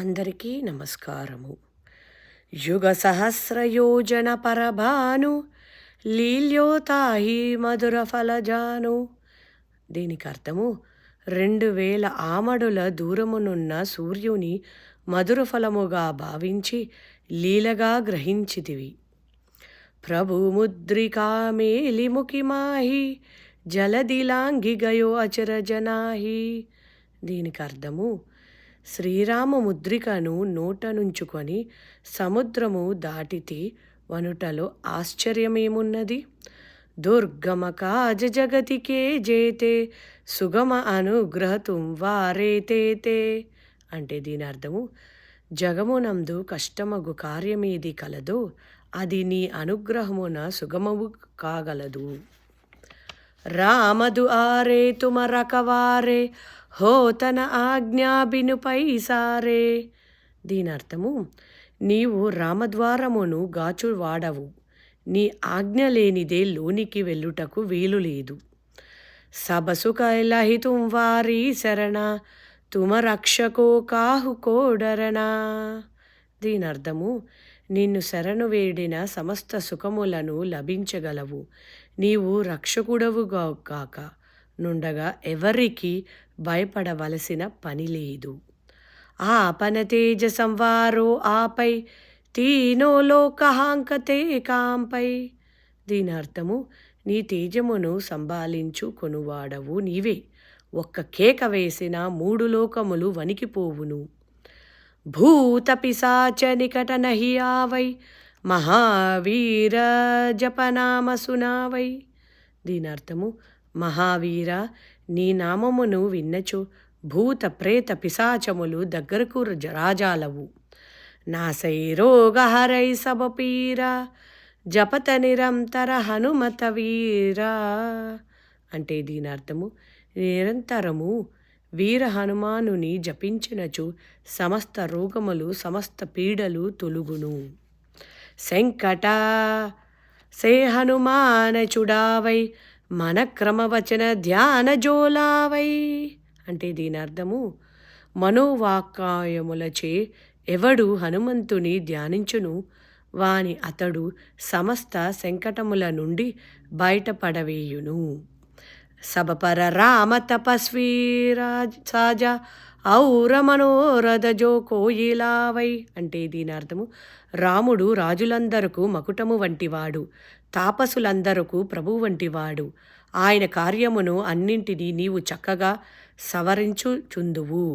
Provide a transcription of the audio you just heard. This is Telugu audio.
అందరికీ నమస్కారము. యుగ సహస్రయోజన పరభాను లీల్యోతాహి మధుర ఫలజాను. దీనికి అర్థము 2000 ఆమడుల దూరమునున్న సూర్యుని మధుర ఫలముగా భావించి లీలగా గ్రహించితివి. ప్రభు ముద్రికా మేలిముఖి మాహి జలదిలాంగి గయో అచరజనాహి. దీనికి అర్థము శ్రీరామ ముద్రికను నోటనుంచుకొని సముద్రము దాటితే వనుటలో ఆశ్చర్యమేమున్నది? దుర్గమ కాజ జగతికే జేతే సుగమ అనుగ్రహతుం వారేతే. అంటే దీని అర్థము జగమునందు కష్టమగు కార్యమేది కలదో అది నీ అనుగ్రహమున సుగమము కాగలదు. రామదు ఆరే తుమ రకవారే హో తన ఆజ్ఞా బినుపై సారే. దీని అర్థము నీవు రామద్వారమును గాచువాడవు, నీ ఆజ్ఞ లేనిదే లోనికి వెళ్ళుటకు వీలు లేదు. సబసు కైలహితుం వారీ శరణ తుమ రక్షకో కాహు కోడరనా. దీని అర్థము నిన్ను శరణు వేడిన సమస్త సుఖములను లభించగలవు, నీవు రక్షకుడవుగా కాక నుండగా ఎవరికి భయపడవలసిన పని లేదు. ఆపన తేజ సంవారో ఆపై తీనో లోకహాంకతే కాంపై. దీని అర్థము నీ తేజమును సంభాళించు కొనువాడవు నీవే, ఒక్క కేక వేసిన 3 లోకములు వణికిపోవును. భూత పిశాచ నికట నహి ఆవై మహావీర జపనామ సునావై. దీని అర్థము మహావీర నీ నామమును విన్నచో భూత ప్రేత పిశాచములు దగ్గరకు రాజాలవు. నాసై రోగహరై సబపీరా జపత నిరంతర హనుమత వీరా. అంటే దీని అర్థము నిరంతరము వీర హనుమానుని జపించినచో సమస్త రోగములు సమస్త పీడలు తొలుగును. శంకట సే హనుమాన చుడావై మన క్రమవచన ధ్యాన జోలావై. అంటే దీని అర్థము మనోవాక్కాయములచే ఎవడు హనుమంతుని ధ్యానించును వాని అతడు సమస్త సంకటముల నుండి బయటపడవేయును. సబపర రామ తపస్వీ సాజ ఔర మనోరథ జో కోయిలావై. అంటే దీని అర్థము రాముడు రాజులందరకు మకుటము వంటివాడు, తాపసులందరకు ప్రభు వంటివాడు. ఆయన కార్యమును అన్నింటినీ నీవు చక్కగా సవరించుచుందువు.